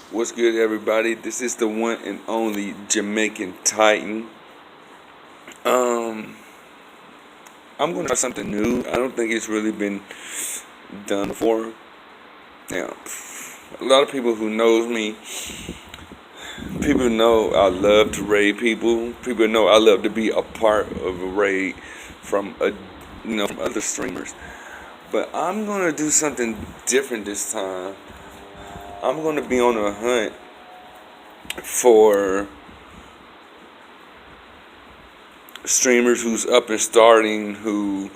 What's good, everybody? This is the one and only Jamaican Titan. Um, I'm gonna try something new. I don't think it's really been done before. Now, a lot of people who knows me, people know I love to raid people. People know I love to be a part of a raid from other streamers. But I'm gonna do something different this time. I'm gonna be on a hunt for streamers who's up and starting who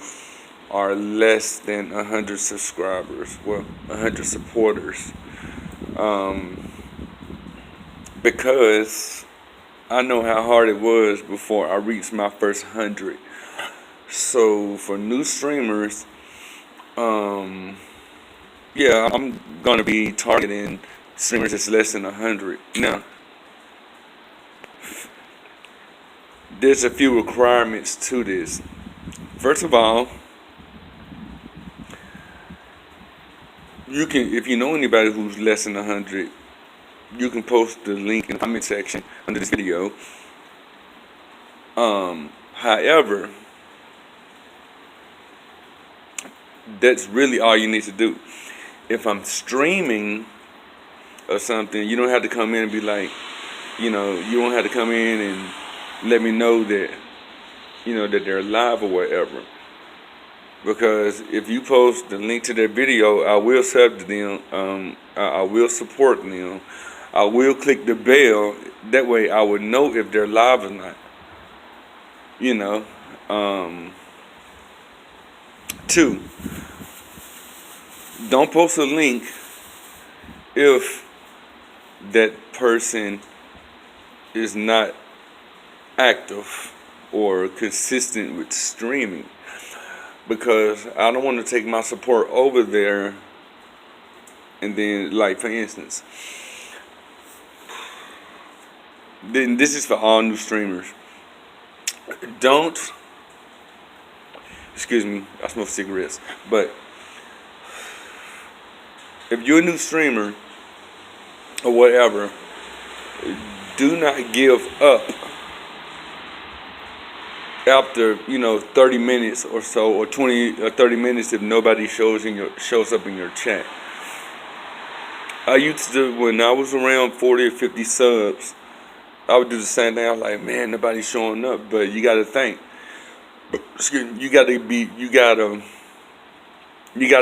are less than 100 subscribers, well, 100 supporters, um, because I know how hard it was before I reached my first 100. So for new streamers, um, yeah, I'm gonna be targeting streamers that's less than 100. Now, there's a few requirements to this. First of all, you can, if you know anybody who's less than 100, you can post the link in the comment section under this video. However, that's really all you need to do. If I'm streaming or something, you don't have to come in and be like, you don't have to come in and let me know that, that they're live or whatever. Because if you post the link to their video, I will sub to them. I will support them. I will click the bell. That way I would know if they're live or not. Two, don't post a link if that person is not active or consistent with streaming. Because I don't want to take my support over there and then, like, for instance, then this is for all new streamers. Don't, excuse me, I smoke cigarettes, but if you're a new streamer or whatever, do not give up after 30 minutes or so, or 20 or 30 minutes if nobody shows up in your chat. I used to, when I was around 40 or 50 subs, I would do the same thing. I was like, man, nobody's showing up. But you gotta think, you gotta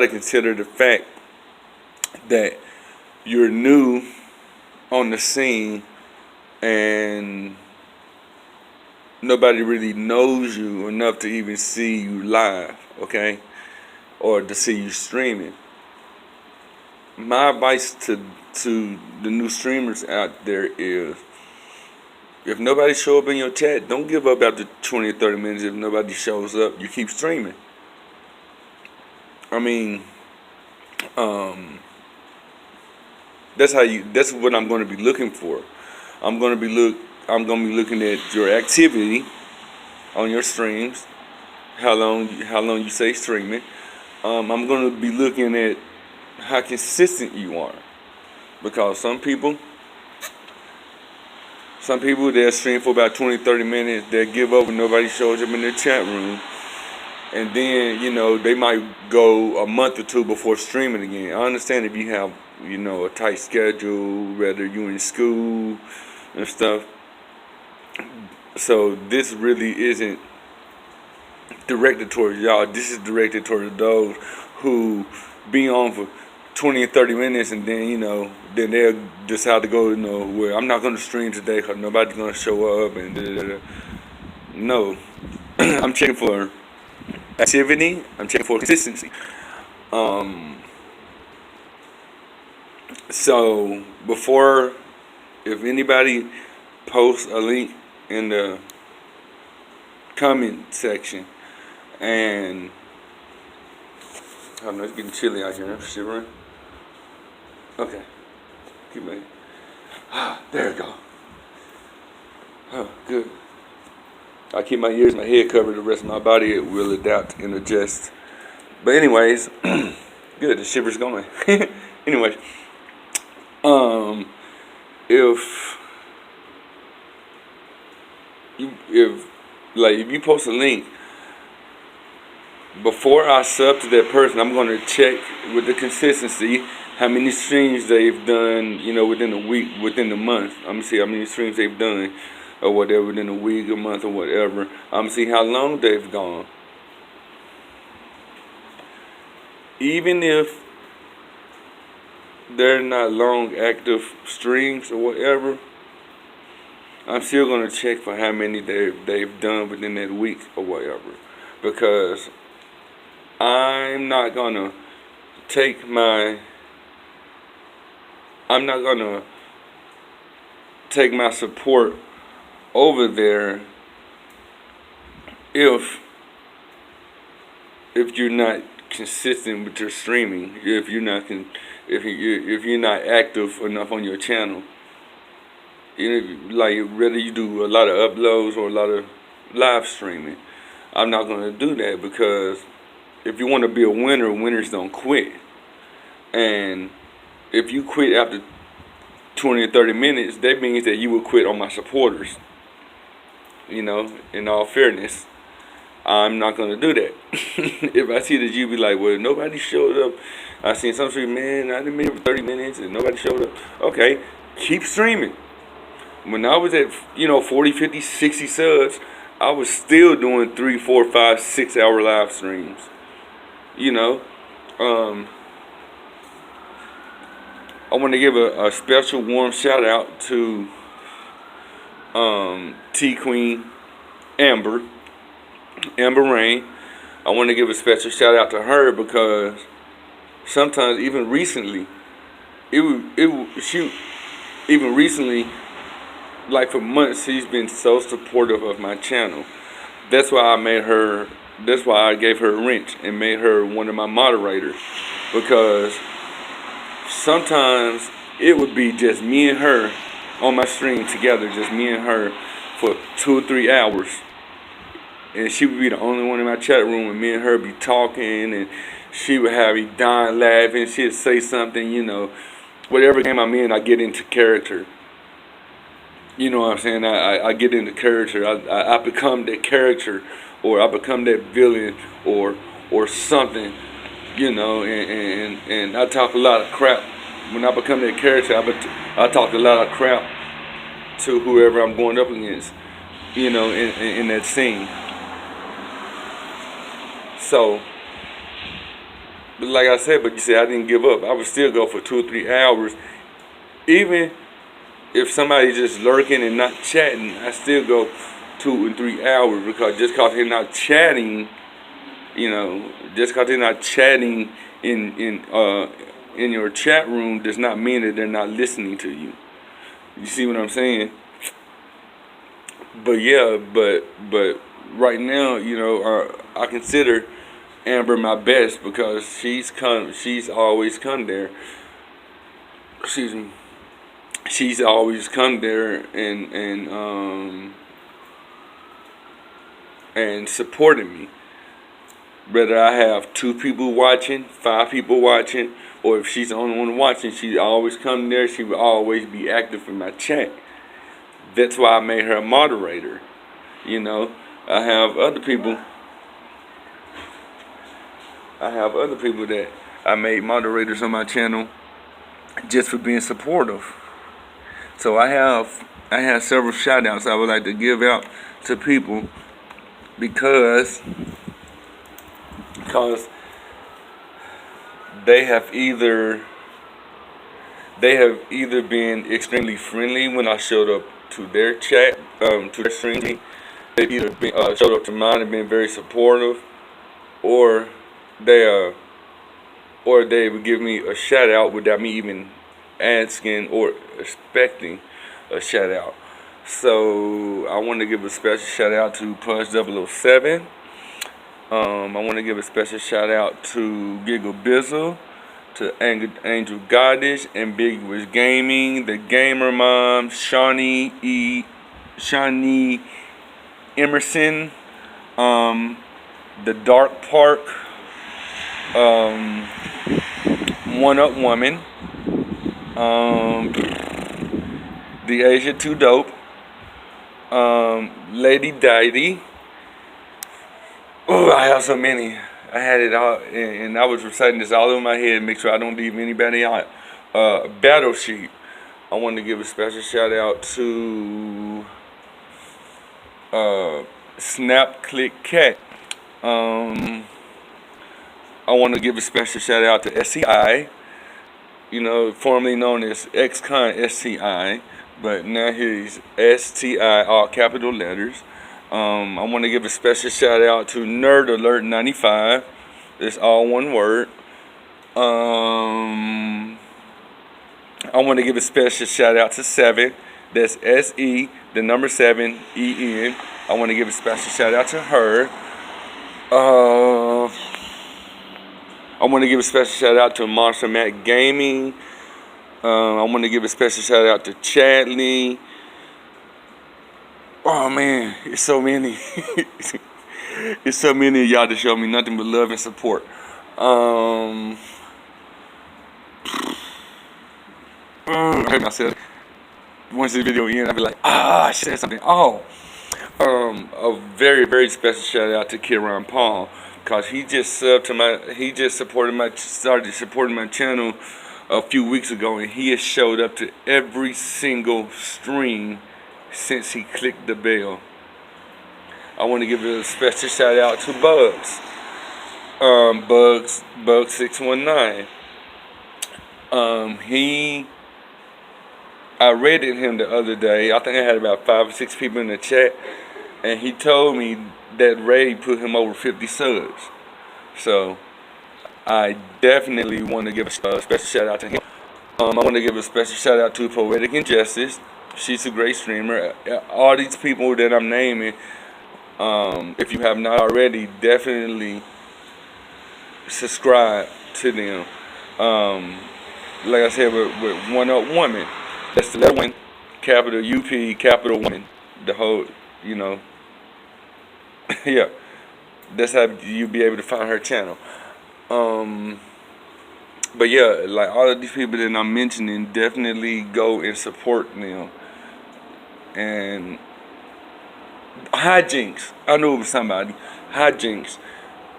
consider the fact that you're new on the scene and nobody really knows you enough to even see you live, okay? Or to see you streaming. My advice to the new streamers out there is, if nobody show up in your chat, don't give up after 20 or 30 minutes. If nobody shows up, you keep streaming. I mean, that's what I'm going to be looking for. I'm going to be looking at your activity on your streams, how long you say streaming. I'm going to be looking at how consistent you are, because some people they'll stream for about 20-30 minutes, they'll give up when nobody shows up in their chat room, and then they might go a month or two before streaming again. I understand if you have a tight schedule, whether you're in school and stuff. So this really isn't directed towards y'all. This is directed towards those who be on for 20 and 30 minutes and then, then they'll decide to go, where I'm not going to stream today because nobody's going to show up and da-da-da-da. No. I'm checking for activity. I'm checking for consistency. So before, if anybody posts a link in the comment section, and I don't know, it's getting chilly out here. I'm shivering. Okay, keep my there we go. Oh, good. I keep my ears, my head covered. The rest of my body, it will adapt and adjust. But good. The shiver's going. Anyways, if if you post a link, before I sub to that person, I'm going to check with the consistency how many streams they've done, within a week, within the month. I'm going to see how many streams they've done or whatever within a week, a month, or whatever. I'm going to see how long they've gone. Even if they're not long, active streams or whatever, I'm still going to check for how many they've done within that week or whatever. Because I'm not going to take my support over there if you're not consistent with your streaming, if you're not active enough on your channel. Like whether you do a lot of uploads or a lot of live streaming, I'm not going to do that, because if you want to be a winner, winners don't quit. And if you quit after 20 or 30 minutes, that means that you will quit on my supporters. In all fairness, I'm not going to do that. If I see that you be like, well, nobody showed up. I seen some stream, man, I didn't make it for 30 minutes and nobody showed up. Okay, keep streaming. When I was at, 40, 50, 60 subs, I was still doing 3, 4, 5, 6 hour live streams. I want to give a special warm shout out to T Queen Amber Rain. I want to give a special shout out to her, because sometimes, even recently, like for months, she's been so supportive of my channel. That's why I gave her a wrench and made her one of my moderators, because sometimes it would be just me and her on my stream together, just me and her for 2 or 3 hours. And she would be the only one in my chat room, and me and her be talking, and she would have me dying laughing. She'd say something, whatever game I'm in, I get into character. You know what I'm saying? I get into character. I become that character, or I become that villain, or something, and I talk a lot of crap. When I become that character, I talk a lot of crap to whoever I'm going up against, in that scene. So, but like I said, I didn't give up. I would still go for 2 or 3 hours. Even if somebody's just lurking and not chatting, I still go 2 and 3 hours, because just because they're not chatting, just because they're not chatting in your chat room does not mean that they're not listening to you. You see what I'm saying? But yeah, but right now, I consider Amber my best, because she's always come there. She's always come there and supported me. Whether I have 2 people watching, 5 people watching, or if she's the only one watching, she always come there. She will always be active in my chat. That's why I made her a moderator. I have other people that I made moderators on my channel just for being supportive. So I have several shout outs I would like to give out to people, because they have either been extremely friendly when I showed up to their chat, to their streaming. They've either showed up to mine and been very supportive, or they would give me a shout out without me even asking or expecting a shout out. So I want to give a special shout out to Push007. I want to give a special shout out to Giggle Bizzle, to Angel Goddess, Ambiguous Gaming, The Gamer Mom, Shawnee Emerson, The Dark Park, One Up Woman, The Asia Too Dope, Lady Diety. Oh, I have so many. I had it all, and I was reciting this all over my head. Make sure I don't leave anybody out. Battle Sheep. I want to give a special shout out to Snap Click Cat. I want to give a special shout out to SCI. You know, formerly known as XCon STI, but now he's STI, all capital letters. I want to give a special shout out to Nerd Alert 95. It's all one word. I want to give a special shout out to Seven. That's SE, the number 7, EN. I want to give a special shout out to her. I want to give a special shout out to Monster Mac Gaming. I want to give a special shout out to Chadley. Oh man, it's so many. It's so many of y'all to show me nothing but love and support. I heard myself. Once this video ends, I'll be like, I said something. A very, very special shout out to Kieran Paul. Cause he just started supporting my channel a few weeks ago, and he has showed up to every single stream since he clicked the bell. I want to give a special shout out to Bugs, Bugs 619. I rated him the other day. I think I had about 5 or 6 people in the chat, and he told me that raid put him over 50 subs. So I definitely want to give a special shout out to him. I want to give a special shout out to Poetic Injustice. She's a great streamer. All these people that I'm naming, if you have not already, definitely subscribe to them. Like I said, with One Up Woman. That's the letter one, capital UP, capital Woman. The whole, yeah. That's how you be able to find her channel. But yeah, like all of these people that I'm mentioning, definitely go and support them. And Hijinks, I knew it was somebody. Hijinks.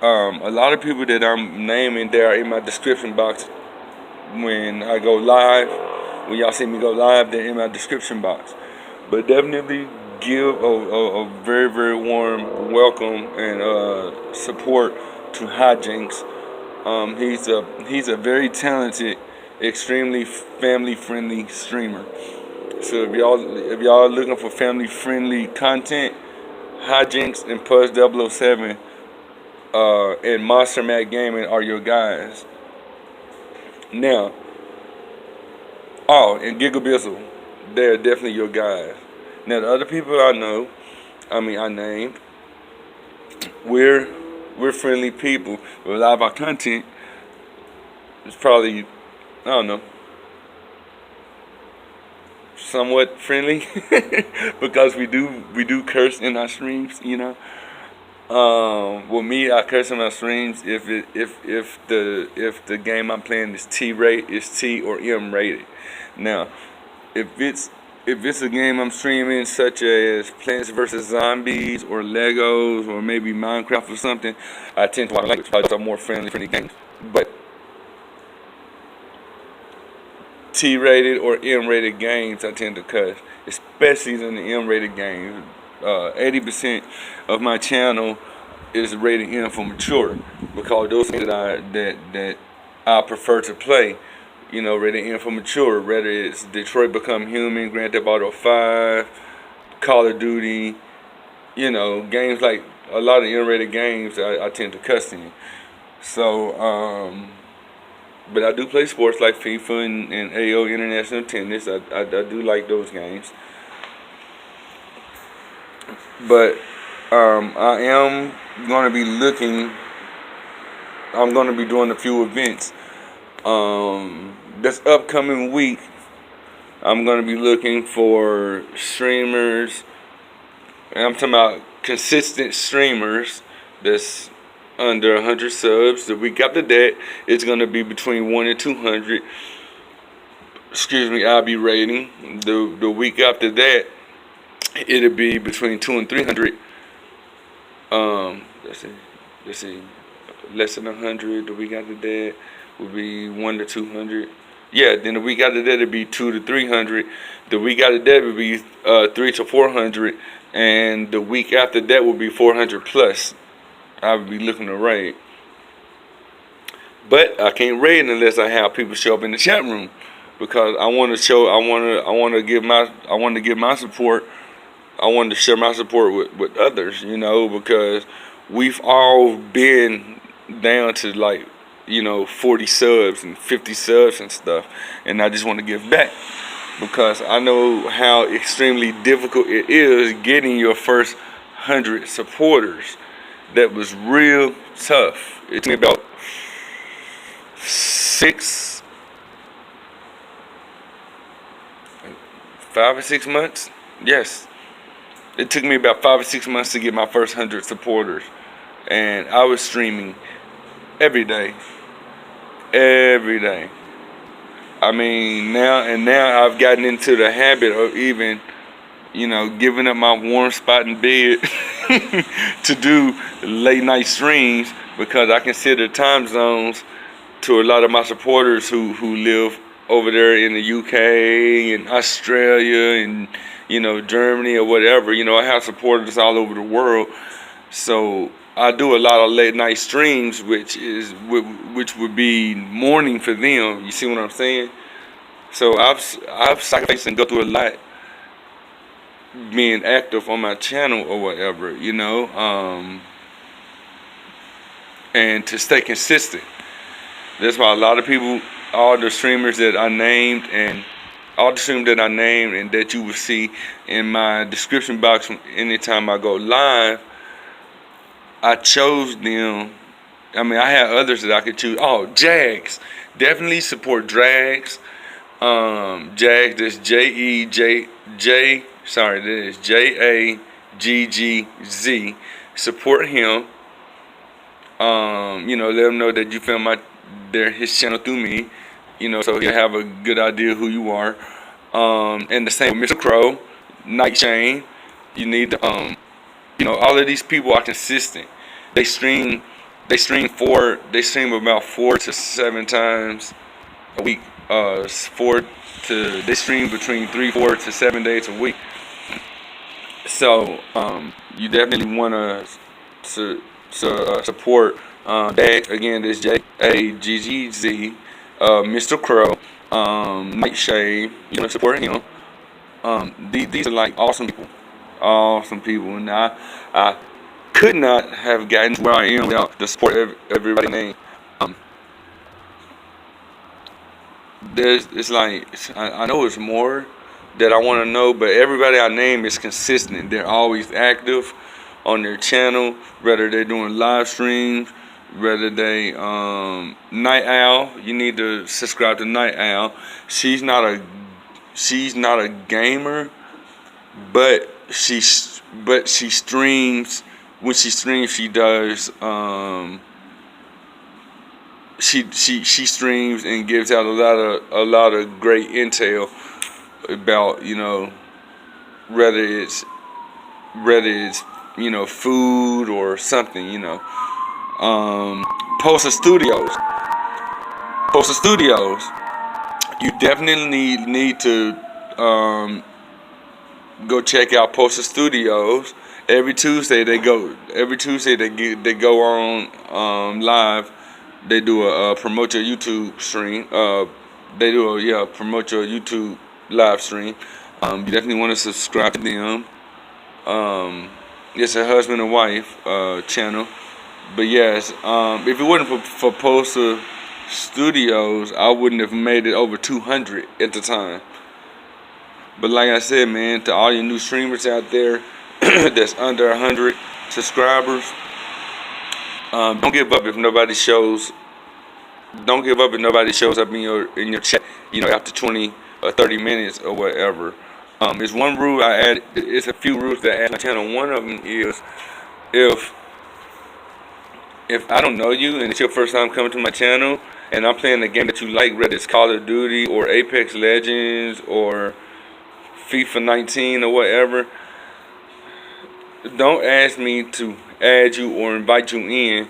A lot of people that I'm naming, they are in my description box when I go live. When y'all see me go live, they're in my description box. But definitely give a very, very warm welcome and support to Hijinks. He's a very talented, extremely family-friendly streamer. So if y'all looking for family-friendly content, Hijinks and Puzz 007 and Monster Mac Gaming are your guys. Now, and Gigabizzle, they're definitely your guys. Now the other people I named, we're friendly people. But a lot of our content is probably, somewhat friendly because we do curse in our streams, With me, I curse in my streams if the game I'm playing is T or M rated. Now, if it's a game I'm streaming such as Plants vs. Zombies or Legos or maybe Minecraft or something, I tend to like probably more friendly games. But T-rated or M-rated games, I tend to cuss, especially in the M-rated games. 80% of my channel is rated M for mature because those things that I prefer to play, rated M for mature. Whether it's Detroit Become Human, Grand Theft Auto 5, Call of Duty, games like a lot of M-rated games, I tend to cuss in. So, but I do play sports like FIFA and AO International Tennis. I do like those games. But I am going to be I'm going to be doing a few events. This upcoming week, I'm going to be looking for streamers. And I'm talking about consistent streamers that's under 100 subs. The week after that, it's going to be between 1 and 200. I'll be rating. The week after that, it'll be between 200 and 300. Let's see, let's see, less than 100. The week after that would be 1 to 200. Yeah, then the week after that it'd be 2 to 300. The week after that would be 3 to 400, and the week after that would be 400 plus. I would be looking to raid, but I can't raid unless I have people show up in the chat room, because I want to show, I want to give my support. I wanted to share my support with others, because we've all been down to, like, 40 subs and 50 subs and stuff. And I just want to give back, because I know how extremely difficult it is getting your first 100 supporters. That was real tough. It took me about 5 or 6 months. Yes. It took me about 5 or 6 months to get my first 100 supporters. And I was streaming every day. Every day. I mean, now I've gotten into the habit of even, giving up my warm spot in bed to do late night streams, because I consider time zones to a lot of my supporters who live over there in the UK and Australia and, Germany or whatever. I have supporters all over the world. So I do a lot of late night streams, which would be morning for them. You see what I'm saying? So I've sacrificed and go through a lot being active on my channel or whatever, and to stay consistent. That's why a lot of people, all the streamers that I named and that you will see in my description box anytime I go live, I chose them. I mean, I had others that I could choose. Oh, Jags. Definitely support Drags. Jags, that's that is Jaggz. Support him. Let him know that you found his channel through me. So he'll have a good idea who you are. And the same with Mr. Crow, Night Shane. You need to, all of these people are consistent. They stream about 4 to 7 times a week. They stream between 3, 4 to 7 days a week. So you definitely want to support that. Again, this Jaggz, Mr. Crow, Night Shade. You want to support him. These are like awesome people, and I could not have gotten to where I am without the support of everybody named. I know it's more that I want to know, but everybody I name is consistent. They're always active on their channel, whether they're doing live streams, whether they Night Owl. You need to subscribe to Night Owl. She's not a gamer, but she streams. When she streams, she does she streams and gives out a lot of great intel about, whether it's food or something, Poster Studios. You definitely need to go check out Poster Studios. Every Tuesday they go on live. They do a promote your YouTube stream. Promote your YouTube live stream. You definitely want to subscribe to them. It's a husband and wife channel. But yes, if it wasn't for Poster Studios, I wouldn't have made it over 200 at the time. But like I said, man, to all you new streamers out there that's under 100 subscribers, don't give up if nobody shows. Don't give up if nobody shows up in your chat. After 20 or 30 minutes or whatever. There's one rule I add. It's a few rules that I add to my channel. One of them is if I don't know you and it's your first time coming to my channel and I'm playing a game that you like, whether it's Call of Duty or Apex Legends or FIFA 19 or whatever, don't ask me to add you or invite you in,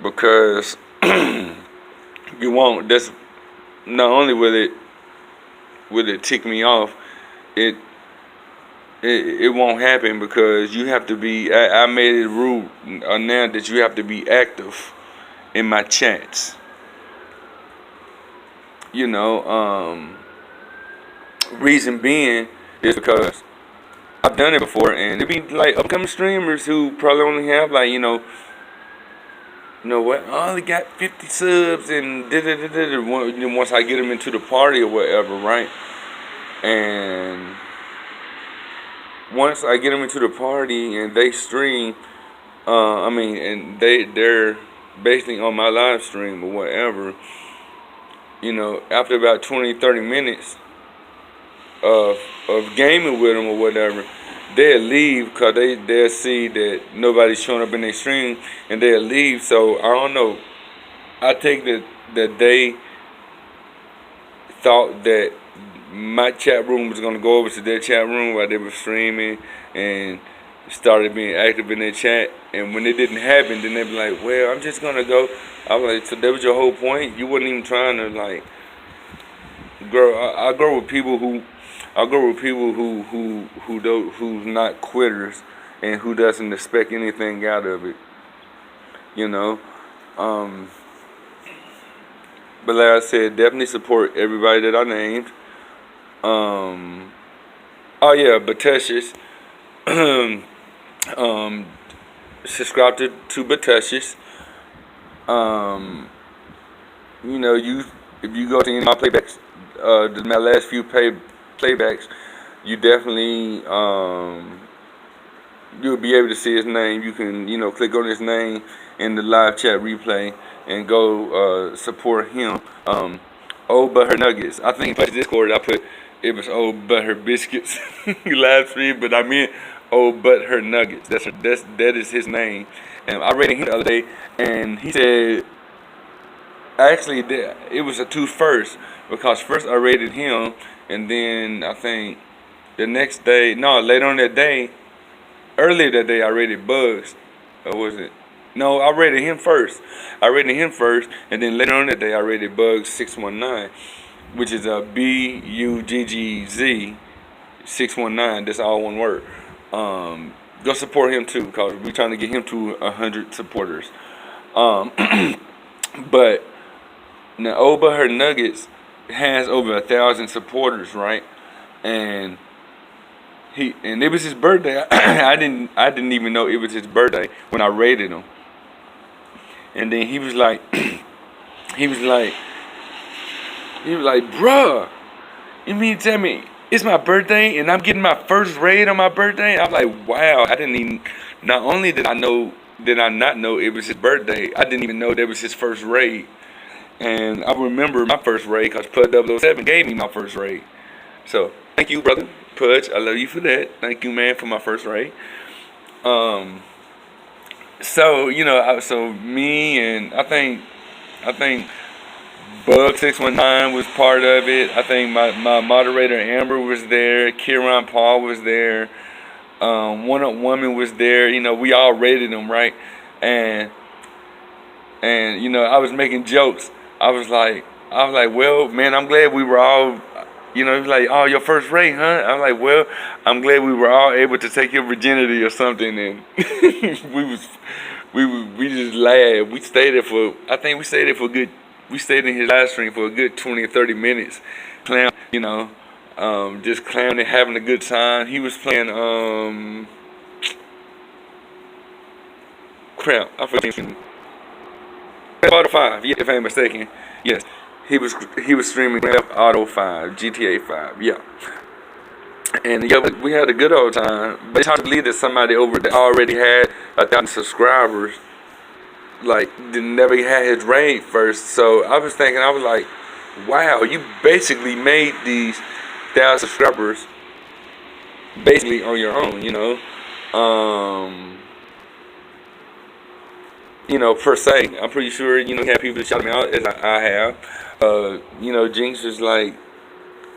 because you won't. That's not only will it tick me off, it it won't happen, because you have to be. I made it a rule now that you have to be active in my chats. You know, reason being is because I've done it before, and it be like upcoming streamers who probably only have like, what, I only got 50 subs and once I get them into the party or whatever, right? And once I get them into the party and they stream, and they're basically on my live stream or whatever, after about 20-30 minutes of gaming with them or whatever, they'll leave, because they'll see that nobody's showing up in their stream, and they'll leave. So I don't know. I take that they thought that my chat room was gonna go over to their chat room while they were streaming and started being active in their chat. And when it didn't happen, then they'd be like, "Well, I'm just gonna go." I was like, "So that was your whole point? You wasn't even trying to like grow." I grow with people who. I go with people who's not quitters and who doesn't expect anything out of it, But like I said, definitely support everybody that I named. Oh yeah, Bateshis. Subscribe to Bateshis. If you go to any of my playbacks, my last few playbacks, you definitely you'll be able to see his name. You can click on his name in the live chat replay and go support him. Old But Her Nuggets. I think in Discord I put it was Old But Her Biscuits live stream, but I meant Old But Her Nuggets. That is his name. And I rated him the other day, and he said, actually, it was a two first, because first I rated him, and then I think the next day, no, later on that day, earlier that day, I rated Bugs. Or was it? No, I rated him first. And then later on that day, I rated Bugs 619, which is a BUGGZ 619. That's all one word. Go support him too, because we're trying to get him to 100 supporters. But now, Old But Her Nuggets has over 1,000 supporters, right? And it was his birthday. I didn't even know it was his birthday when I rated him. And then he was like, bruh, you mean to tell me it's my birthday and I'm getting my first raid on my birthday? I'm like, wow, I didn't even, not only did I not know it was his birthday, I didn't even know that was his first raid. And I remember my first raid because Pud007 gave me my first raid. So thank you, brother Pudge. I love you for that. Thank you, man, for my first raid. So me and I think Bug 619 was part of it. I think my moderator Amber was there. Kieran Paul was there. One Up Woman was there. We all rated them, right? And I was making jokes. I was like, well, man, I'm glad we were all, he was like, oh, your first raid, huh? I'm like, well, I'm glad we were all able to take your virginity or something. And we just laughed. We stayed there for, I think we stayed in his live stream for a good 20 or 30 minutes. Clown, just clowning, having a good time. He was playing, I forget. Grand Theft Auto 5, yeah, if I'm mistaken. Yes, he was streaming Grand Theft Auto 5, GTA 5, yeah. And yeah, we had a good old time. But it's hard to believe that somebody over that already had 1,000 subscribers, like, never had his raid first. So I was like, wow, you basically made these 1,000 subscribers basically on your own, per se. I'm pretty sure, he had people that shout me out as I have. Jinx was like,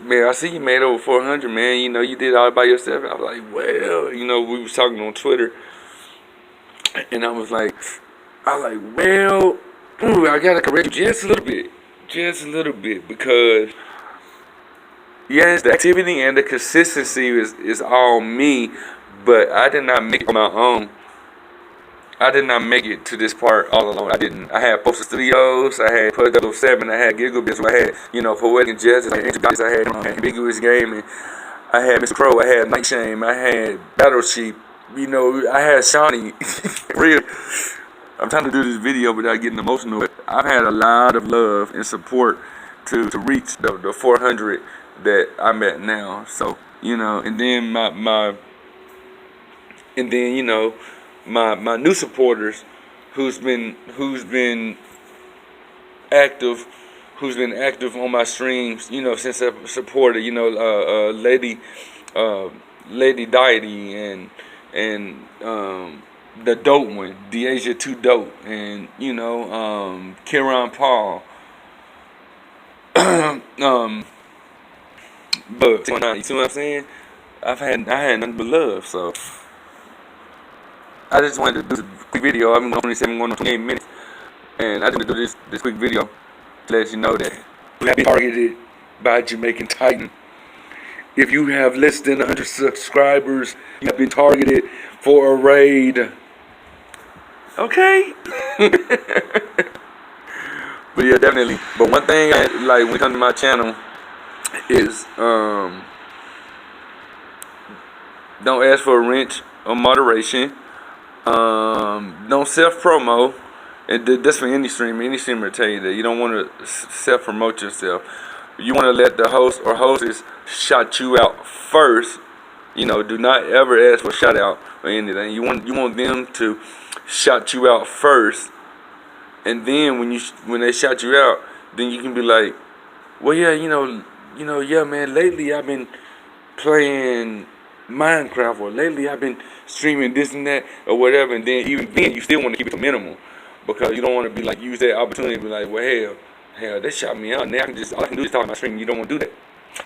man, I see you made over 400, man. You did all by yourself. I was like, well, we was talking on Twitter, and I was like, well, I gotta correct you just a little bit, because yes, the activity and the consistency is all me, but I did not make it on my own. I did not make it to this part all alone. I didn't. I had Poster Studios, I had Pud 007, I had Giggle Bits, I had, Poetic Justice, I had Angel Goddess, I had Ambiguous Gaming, I had Mr. Crow, I had Night Shame, I had Battle Sheep, I had Shawnee. Real. I'm trying to do this video without getting emotional, but I've had a lot of love and support to reach the 400 that I'm at now. So, and then my new supporters who's been active on my streams, since I supported, Lady Deity and the dope one, DeAsia 2 Dope, and Kieran Paul. But you see what I'm saying? I had nothing but love, so I just wanted to do a quick video. I'm only 28 minutes, and I just wanted to do this quick video to let you know that we have been targeted by Jamaican Titan. If you have less than 100 subscribers, you have been targeted for a raid. Okay. But yeah, definitely. But one thing, like when it comes to my channel, is don't ask for a wrench or moderation. Don't self-promo. And that's for any streamer. Any streamer will tell you that you don't want to self-promote yourself. You want to let the host or hostess shout you out first. Do not ever ask for a shout out or anything. You want them to shout you out first, and then when they shout you out, then you can be like, well, yeah, yeah, man. Lately I've been playing Minecraft, or lately I've been streaming this and that or whatever. And then even then, you still want to keep it to minimal, because you don't want to be like, use that opportunity to be like, well, hell, they shot me out. Now all I can do is talk about streaming. You don't want to do that.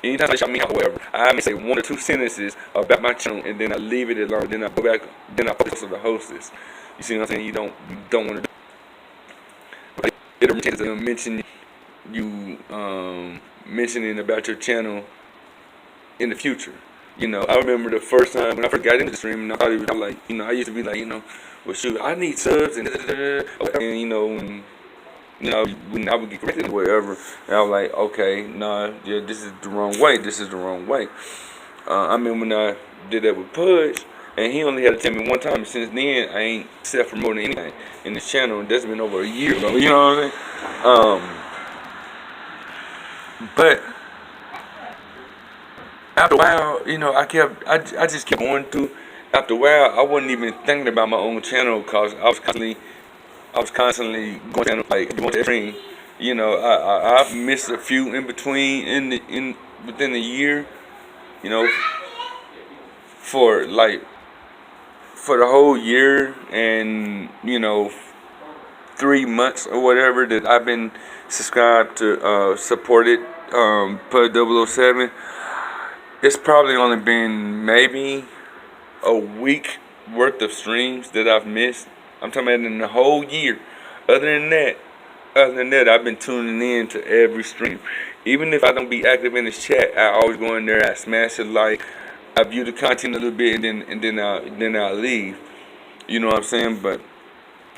Anytime they shot me out, however, I may say 1 or 2 sentences about my channel, and then I leave it alone. Then I go back. Then I focus on the hostess. You see what I'm saying? You don't want to do. But it'll chance to mention you mentioning about your channel in the future. I remember the first time when I first got into the stream, and I thought it was like, I used to be like, well, shoot, I need subs and and when I would get corrected or whatever, and I was like, okay, nah, yeah, this is the wrong way. This is the wrong way. I mean, when I did that with Pudge, and he only had to tell me one time, and since then, I ain't self-promoting anything in this channel, and that's been over a year ago, you know what I'm saying? But after a while, I just kept going through. After a while, I wasn't even thinking about my own channel, because I was constantly going down, like, going to stream. I've missed a few in between within a year, for the whole year, and 3 months or whatever that I've been subscribed to supported Pud 007. It's probably only been maybe a week worth of streams that I've missed. I'm talking about in the whole year. Other than that, I've been tuning in to every stream. Even if I don't be active in the chat, I always go in there, I smash a like, I view the content a little bit, and then I'll leave. You know what I'm saying? But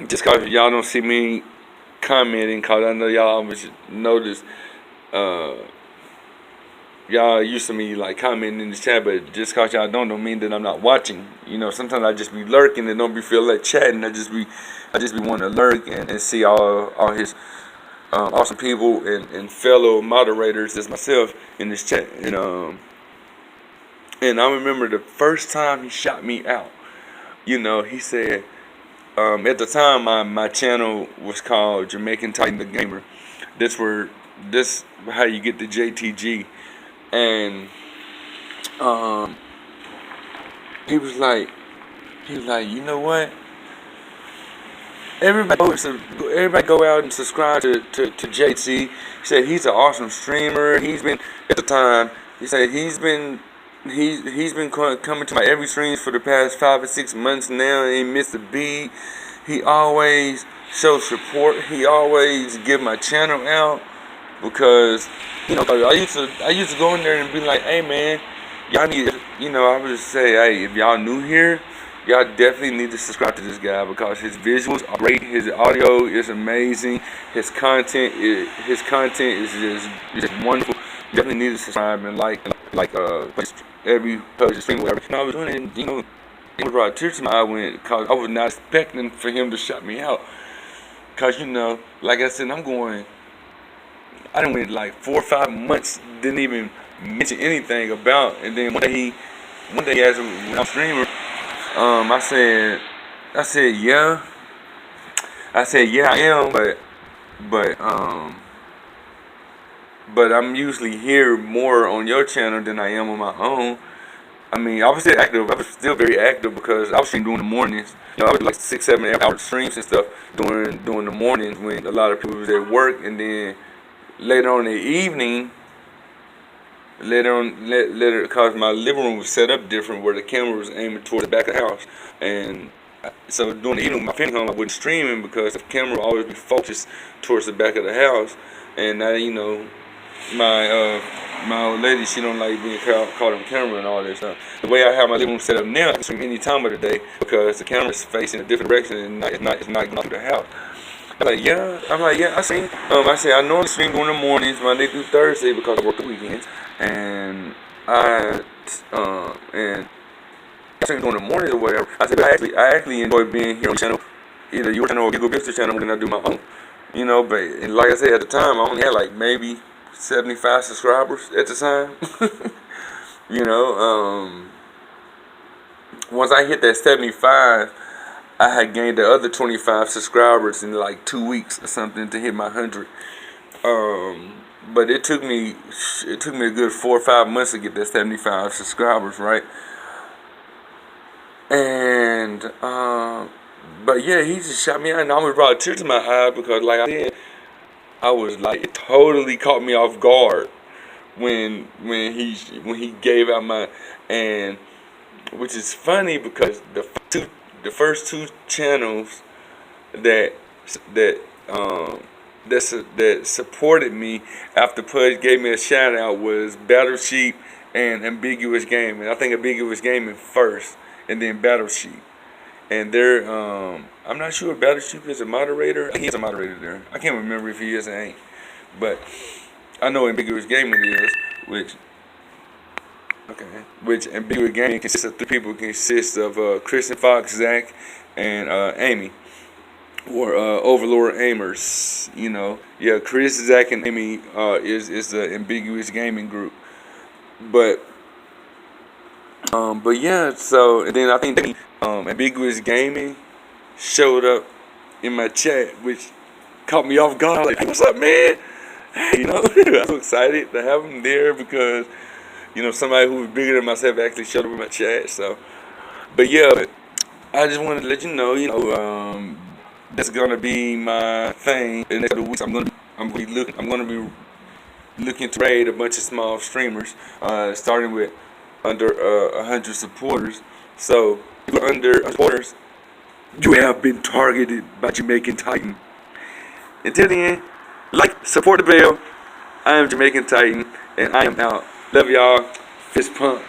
just cause y'all don't see me commenting, cause I know y'all always notice, y'all used to me like commenting in the chat, but just cause y'all don't mean that I'm not watching. Sometimes I just be lurking and don't be feel like chatting. I just be wanting to lurk and see all his awesome people and fellow moderators as myself in this chat. And I remember the first time he shot me out. He said, at the time my channel was called Jamaican Titan the Gamer. This how you get the JTG. And he was like, you know what? everybody go out and subscribe to JT. He said he's an awesome streamer. He's been at the time. He said he's been coming to my every streams for the past 5 or 6 months now. And he missed a beat. He always shows support. He always give my channel out because I used to go in there and be like, hey man, y'all need, I would just say, hey, if y'all new here, y'all definitely need to subscribe to this guy because his visuals are great, his audio is amazing, his content is just wonderful. You definitely need to subscribe and like every post, stream, whatever. And I was doing it, it was brought tears to my eye because I was not expecting for him to shut me out. Cause like I said, I done went like 4 or 5 months, didn't even mention anything about, and then one day he asked me when I'm streaming, I said yeah, I am, but I'm usually here more on your channel than I am on my own. I mean, I was still active. I was still very active because I was streaming during the mornings. I would do like 6, 7, 8 hour streams and stuff during the mornings when a lot of people was at work, and then later on in the evening, because my living room was set up different where the camera was aiming towards the back of the house, and so during the evening when my family home, I wasn't streaming because the camera would always be focused towards the back of the house, and now my old lady, she don't like being caught on camera and all that stuff. The way I have my living room set up now, I can stream any time of the day because the camera is facing a different direction and it's not going through the house. I'm like, yeah, I stream. I normally stream during the mornings, Monday through Thursday, because I work the weekends, and I stream during the mornings or whatever. I said, I actually enjoy being here on the channel, either your channel or Giggle Business channel, and I do my own. But and like I said, at the time, I only had like maybe 75 subscribers at the time. Once I hit that 75, I had gained the other 25 subscribers in like 2 weeks or something to hit my 100. But it took me a good 4 or 5 months to get that 75 subscribers, right? And but yeah, he just shot me out, and I almost brought a tear to my eye because, like I said, I was like, it totally caught me off guard when he gave out my, and which is funny because the first two channels that supported me after Pudge gave me a shout out was Battle Sheep and Ambiguous Gaming. I think Ambiguous Gaming first, and then Battle Sheep. And they're I'm not sure if Battle Sheep is a moderator. I think he's a moderator there. I can't remember if he is or ain't. But I know Ambiguous Gaming is, which Ambiguous Gaming consists of 3 people. Consists of Christian Fox, Zach, and Amy, or Overlord Amers. Yeah, Chris, Zach, and Amy is the Ambiguous Gaming group. But yeah, so and then I think Ambiguous Gaming showed up in my chat, which caught me off guard. Like, hey, what's up, man? Hey, I was so excited to have him there because somebody who was bigger than myself actually showed up in my chat. So, but yeah, I just wanted to let you know, that's gonna be my thing. In the next 2 weeks, I'm gonna be looking to raid a bunch of small streamers, starting with under 100 supporters. So, if you're under 100 supporters, you have been targeted by Jamaican Titan. Until then, support the bell. I am Jamaican Titan, and I am out. Love y'all. Fist pump.